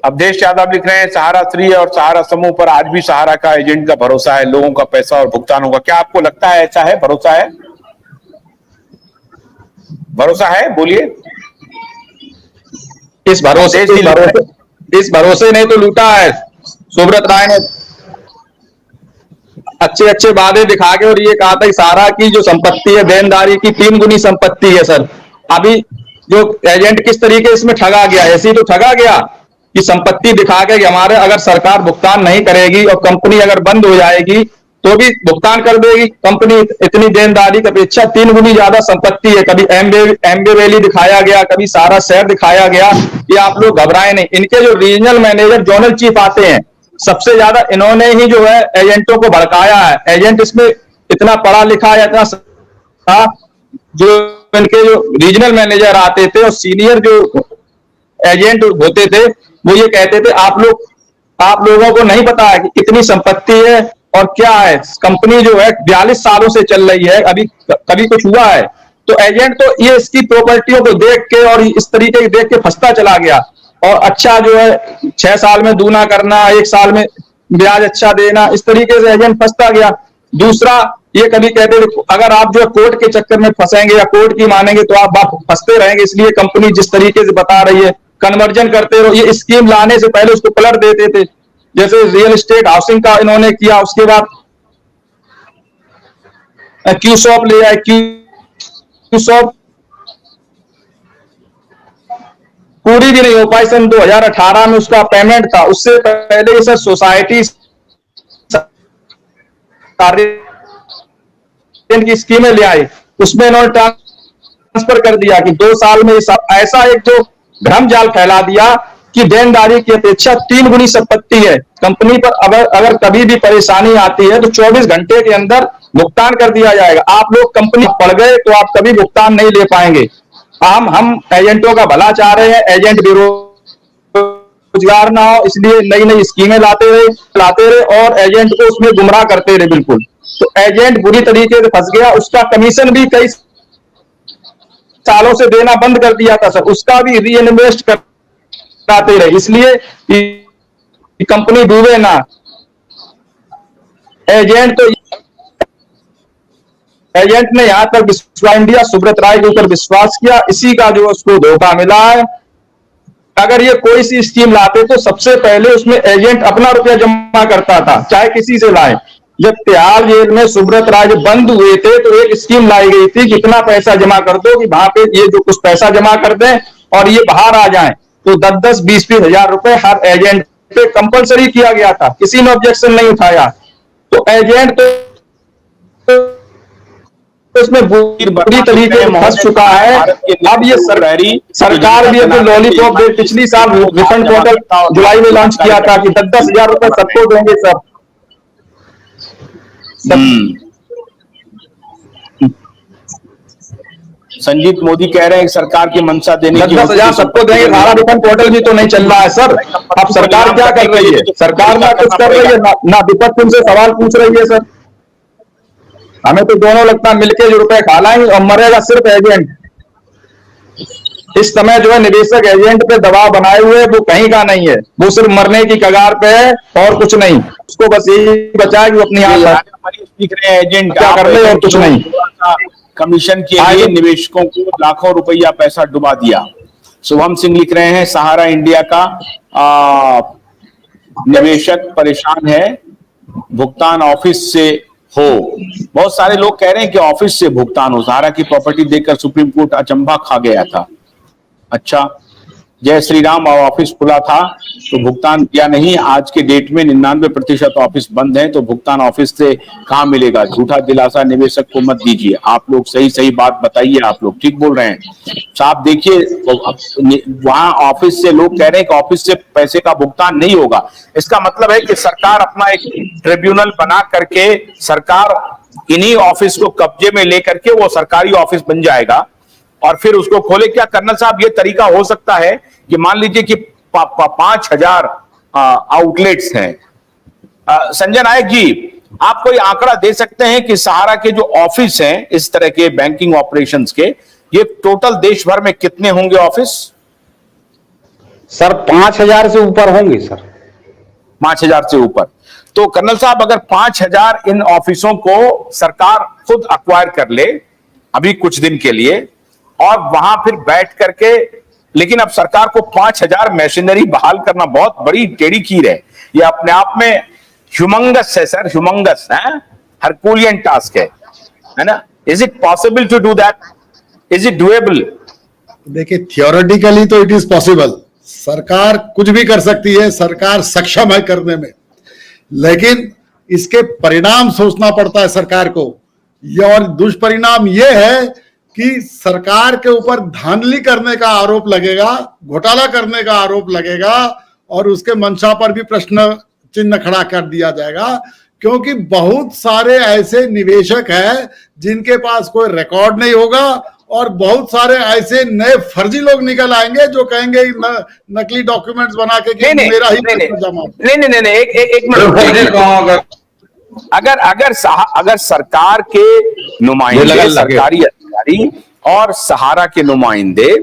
अवधेश यादव लिख रहे हैं सहारा श्री और सहारा समूह पर आज भी सहारा का एजेंट का भरोसा है, लोगों का पैसा और भुगतान होगा। क्या आपको लगता है ऐसा है, भरोसा है? भरोसा है, बोलिए। इस भरोसे ने तो लूटा है सुब्रत राय ने। अच्छे अच्छे वादे दिखा के और ये कहा था कि सहारा की जो संपत्ति है देनदारी की 3 गुनी संपत्ति है सर। अभी जो एजेंट किस तरीके इसमें ठगा गया, ऐसे ही तो ठगा गया कि संपत्ति दिखा के कि हमारे अगर सरकार भुगतान नहीं करेगी और कंपनी अगर बंद हो जाएगी तो भी भुगतान कर देगी कंपनी। इतनी देनदारी की अपेक्षा 3 गुनी ज्यादा संपत्ति है। कभी एम्बे वैली दिखाया गया, कभी सारा शहर दिखाया गया। कि आप लोग घबराए नहीं। इनके जो रीजनल मैनेजर जोनल चीफ आते हैं सबसे ज्यादा इन्होंने ही जो है एजेंटों को भड़काया है। एजेंट इसमें इतना पढ़ा लिखा है, इतना था। जो इनके जो रीजनल मैनेजर आते थे और सीनियर जो एजेंट होते थे वो ये कहते थे आप लोगों को नहीं पता है कि कितनी संपत्ति है और क्या है। कंपनी जो है 42 सालों से चल रही है, अभी कभी कुछ हुआ है? तो एजेंट तो ये इसकी प्रॉपर्टियों को देख के और इस तरीके की देख के फंसता चला गया। और अच्छा जो है 6 साल में दूना करना, 1 साल में ब्याज अच्छा देना, इस तरीके से एजेंट फंसता गया। दूसरा ये कभी कहते थे अगर आप जो है कोर्ट के चक्कर में फंसेंगे या कोर्ट की मानेंगे तो आप फंसते रहेंगे, इसलिए कंपनी जिस तरीके से बता रही है कन्वर्जन करते रहो। ये स्कीम लाने से पहले उसको पलट देते थे, जैसे रियल एस्टेट हाउसिंग का इन्होंने किया। उसके बाद क्यू शॉप ले आए। क्यू शॉप पूरी भी नहीं हो पाई। सन 2018 में उसका पेमेंट था। उससे पहले सर सोसाइटी की स्कीमें ले आए, उसमें इन्होंने ट्रांसफर कर दिया कि 2 साल में ऐसा एक जो भ्रम जाल फैला दिया कि देनदारी की अपेक्षा 3 गुनी संपत्ति है कंपनी पर। अगर कभी भी परेशानी आती है तो 24 घंटे के अंदर भुगतान कर दिया जाएगा। आप लोग कंपनी पड़ गए तो आप कभी भुगतान नहीं ले पाएंगे। हम एजेंटों का भला चाह रहे हैं, एजेंट बेरोजगार ना हो, इसलिए नई नई स्कीमें लाते रहे और एजेंट को उसमें गुमराह करते रहे। बिल्कुल तो एजेंट बुरी तरीके से फंस गया। उसका कमीशन भी कई सालों से देना बंद कर दिया था सर, उसका भी री इन्वेस्ट कराते रहे, इसलिए कंपनी डूबे ना। एजेंट ने यहां तक विश्वास इंडिया सुब्रत राय के ऊपर विश्वास किया, इसी का जो उसको धोखा मिला है। अगर ये कोई सी स्कीम लाते तो सबसे पहले उसमें एजेंट अपना रुपया जमा करता था, चाहे किसी से लाए। जब तिहाड़ जेल में सुब्रत राय बंद हुए थे तो एक स्कीम लाई गई थी, कितना पैसा जमा कर दो कि वहां पे ये जो कुछ पैसा जमा कर दें और ये बाहर आ जाएं। तो 10-10, 20-20 हजार रुपए हर एजेंट पे कंपलसरी किया गया था, किसी ने ऑब्जेक्शन नहीं उठाया। तो एजेंट तो इसमें बुरी तरीके से फंस चुका है। अब ये सरकार भी अपने लॉलीपॉप दे। पिछली साल रिफंड पोर्टल जुलाई में लॉन्च किया था कि 10-10 हजार रुपए सबको देंगे सर। संजीत मोदी कह रहे हैं कि सरकार की मंशा देने की 10-10 हजार सबको देंगे। हमारा रिफंड पोर्टल भी तो नहीं चल रहा है सर। अब सरकार क्या कर रही है? सरकार ना कुछ कर रही है ना विपक्ष उनसे सवाल पूछ रही है सर। हमें तो दोनों लगता है मिलके जो रुपए खा लाएंगे और मरेगा सिर्फ एजेंट। इस समय जो है निवेशक एजेंट पे दबाव बनाए हुए, वो कहीं का नहीं है, वो सिर्फ मरने की कगार पे है और कुछ नहीं। उसको बस यही बचाए कि अपनी एजेंट क्या कर ले और कुछ नहीं। कमीशन के लिए निवेशकों को लाखों रुपया पैसा डुबा दिया। शुभम सिंह लिख रहे हैं सहारा इंडिया का निवेशक परेशान है, भुगतान ऑफिस से हो। बहुत सारे लोग कह रहे हैं कि ऑफिस से भुगतान हो। सहारा की प्रॉपर्टी देखकर सुप्रीम कोर्ट अचंभा खा गया था। अच्छा, जय श्री राम ऑफिस खुला था तो भुगतान किया नहीं। आज के डेट में 99% ऑफिस बंद हैं तो भुगतान ऑफिस से कहां मिलेगा? झूठा दिलासा निवेशक को मत दीजिए। आप लोग सही बात बताइए। आप लोग ठीक बोल रहे हैं साहब। देखिए वहां ऑफिस से लोग कह रहे हैं कि ऑफिस से पैसे का भुगतान नहीं होगा। इसका मतलब है कि सरकार अपना एक ट्रिब्यूनल बना करके सरकार इन्हीं ऑफिस को कब्जे में लेकर के वो सरकारी ऑफिस बन जाएगा और फिर उसको खोले। क्या कर्नल साहब ये तरीका हो सकता है कि मान लीजिए कि 5000 आउटलेट्स हैं। संजय नायक जी, आप कोई आंकड़ा दे सकते हैं कि सहारा के जो ऑफिस हैं इस तरह के बैंकिंग ऑपरेशंस के, ये टोटल देश भर में कितने होंगे ऑफिस? सर 5,000 से ऊपर होंगे सर। 5,000 से ऊपर। तो कर्नल साहब, अगर 5,000 इन ऑफिसों को सरकार खुद अक्वायर कर ले अभी कुछ दिन के लिए, और वहां फिर बैठ करके, लेकिन अब सरकार को 5,000 मशीनरी बहाल करना बहुत बड़ी टेढ़ी खीर है। यह अपने आप में ह्यूमंगस है सर, ह्यूमंगस है, हरकुलियन टास्क है ना। Is it possible to do that? Is it doable? देखिए, थियोरेटिकली तो इट इज पॉसिबल, सरकार कुछ भी कर सकती है, सरकार सक्षम है करने में, लेकिन इसके परिणाम सोचना पड़ता है सरकार को। ये और दुष्परिणाम ये है कि सरकार के ऊपर धांधली करने का आरोप लगेगा, घोटाला करने का आरोप लगेगा, और उसके मंशा पर भी प्रश्न चिन्ह खड़ा कर दिया जाएगा, क्योंकि बहुत सारे ऐसे निवेशक हैं जिनके पास कोई रिकॉर्ड नहीं होगा, और बहुत सारे ऐसे नए फर्जी लोग निकल आएंगे जो कहेंगे नकली डॉक्यूमेंट्स बना के कि मेरा ही जमा। नहीं, एक मिनट। अगर सरकार के नुमाइंदे, सरकारी अधिकारी और सहारा के नुमाइंदे,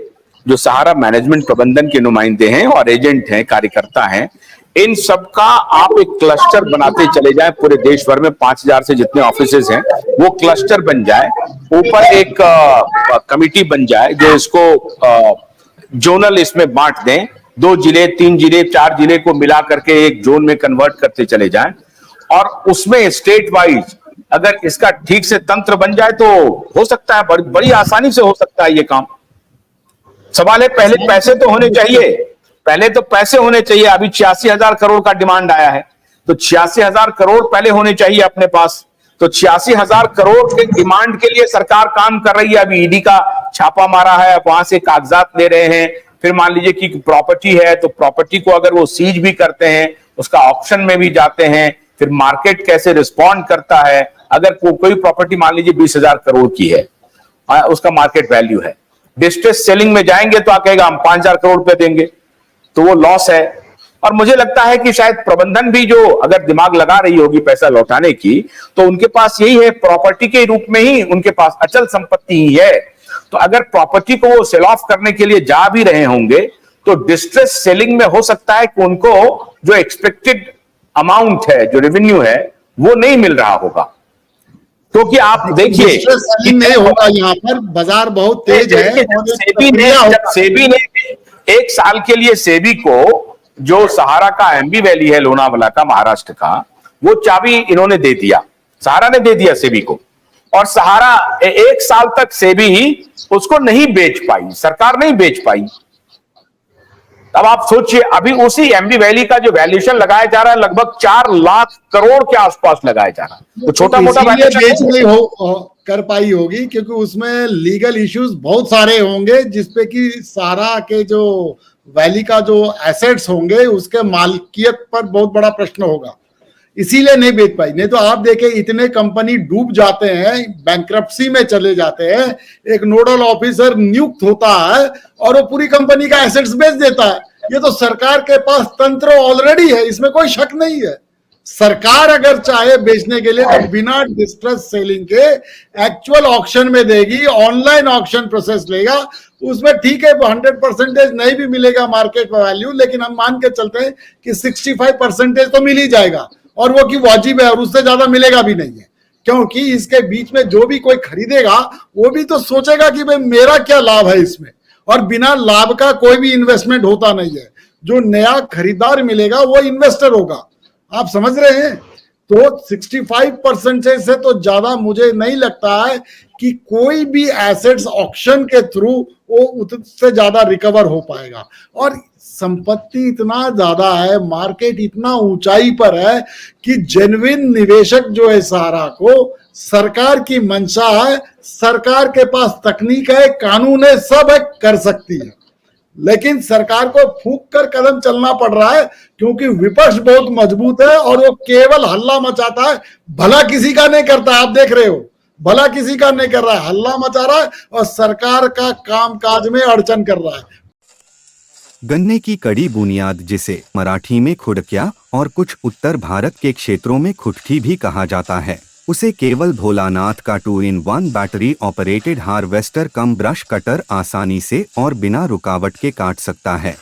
जो सहारा मैनेजमेंट प्रबंधन के नुमाइंदे हैं और एजेंट हैं, कार्यकर्ता हैं, इन सबका आप एक क्लस्टर बनाते चले जाएं पूरे देश भर में, 5,000 से जितने ऑफिसेज हैं वो क्लस्टर बन जाए, ऊपर एक कमिटी बन जाए जो इसको जोनल इसमें बांट दें, 2 जिले, 3 जिले, 4 जिले को मिला करके एक जोन में कन्वर्ट करते चले जाएं, और उसमें स्टेट वाइज अगर इसका ठीक से तंत्र बन जाए तो हो सकता है, बड़ी आसानी से हो सकता है ये काम। सवाल है, पहले पैसे तो होने चाहिए, पहले तो पैसे होने चाहिए। अभी 86,000 करोड़ का डिमांड आया है, तो 86,000 करोड़ पहले होने चाहिए अपने पास। तो 86,000 करोड़ के डिमांड के लिए सरकार काम कर रही है। अभी ईडी का छापा मारा है, वहां से कागजात ले रहे हैं। फिर मान लीजिए कि प्रॉपर्टी है, तो प्रॉपर्टी को अगर वो सीज भी करते हैं, उसका ऑप्शन में भी जाते हैं, फिर मार्केट कैसे रिस्पॉन्ड करता है। अगर कोई प्रॉपर्टी मान लीजिए 20,000 करोड़ की है, उसका मार्केट वैल्यू है, डिस्ट्रेस सेलिंग में जाएंगे तो कहेगा हम 5,000 करोड़ रुपए देंगे, तो वो लॉस है। और मुझे लगता है कि शायद प्रबंधन भी जो अगर दिमाग लगा रही होगी पैसा लौटाने की, तो उनके पास यही है, प्रॉपर्टी के रूप में ही उनके पास अचल संपत्ति ही है। तो अगर प्रॉपर्टी को वो सेल ऑफ करने के लिए जा भी रहे होंगे, तो डिस्ट्रेस सेलिंग में हो सकता है कि उनको जो एक्सपेक्टेड अमाउंट है, जो रेवेन्यू है, वो नहीं मिल रहा होगा। क्योंकि आप देखिए, नहीं होगा यहाँ पर, बाजार बहुत तेज है। सेबी ने 1 साल के लिए सेबी को, जो सहारा का एमबी वैली है लोनावाला का, महाराष्ट्र का, वो चाबी इन्होंने दे दिया, सहारा ने दे दिया सेबी को, और सहारा 1 साल तक सेबी ही उसको नहीं बेच पाई, सरकार नहीं बेच पाई। अब आप सोचिए, अभी उसी एमबी वैली का जो वैल्यूएशन लगाया जा रहा है, लगभग 4 लाख करोड़ के आसपास लगाया जा रहा है। तो छोटा मोटा बेच नहीं कर पाई होगी, क्योंकि उसमें लीगल इश्यूज बहुत सारे होंगे, जिसपे कि सहारा के जो वैली का जो एसेट्स होंगे, उसके मालिकियत पर बहुत बड़ा प्रश्न होगा, इसीलिए नहीं बेच पाई। नहीं तो आप देखें, इतने कंपनी डूब जाते हैं, बैंक्रप्सी में चले जाते हैं, एक नोडल ऑफिसर नियुक्त होता है और वो पूरी कंपनी का एसेट्स बेच देता है। ये तो सरकार के पास तंत्र ऑलरेडी है, इसमें कोई शक नहीं है। सरकार अगर चाहे बेचने के लिए तो बिना डिस्ट्रेस सेलिंग के एक्चुअल ऑक्शन में देगी, ऑनलाइन ऑक्शन प्रोसेस लेगा, उसमें ठीक है 100% नहीं भी मिलेगा मार्केट वैल्यू, लेकिन हम मान के चलते हैं कि 65% तो मिल ही जाएगा, और वो की वाजिब है, और उससे ज्यादा मिलेगा भी नहीं है। क्योंकि इसके बीच में जो भी कोई खरीदेगा, वो भी तो सोचेगा कि भाई मेरा क्या लाभ है इसमें, और बिना लाभ का कोई भी इन्वेस्टमेंट होता नहीं है। जो नया खरीदार मिलेगा वो इन्वेस्टर होगा, आप समझ रहे हैं। तो 65% से तो ज्यादा मुझे नहीं लगता है कि कोई भी एसेट्स ऑक्शन के थ्रू वो उससे ज्यादा रिकवर हो पाएगा। और संपत्ति इतना ज्यादा है, मार्केट इतना ऊंचाई पर है कि जेन्युइन निवेशक जो है सहारा को, सरकार की मंशा है, सरकार के पास तकनीक है, कानून है, सब है, कर सकती है, लेकिन सरकार को फूंक कर कदम चलना पड़ रहा है, क्योंकि विपक्ष बहुत मजबूत है और वो केवल हल्ला मचाता है, भला किसी का नहीं करता। आप देख रहे हो, भला किसी का नहीं कर रहा है, हल्ला मचा रहा है और सरकार का कामकाज में अड़चन कर रहा है। गन्ने की कड़ी बुनियाद, जिसे मराठी में खुड़किया और कुछ उत्तर भारत के क्षेत्रों में खुटकी भी कहा जाता है, उसे केवल भोलानाथ का 2-in-1 बैटरी ऑपरेटेड हार्वेस्टर कम ब्रश कटर आसानी से और बिना रुकावट के काट सकता है।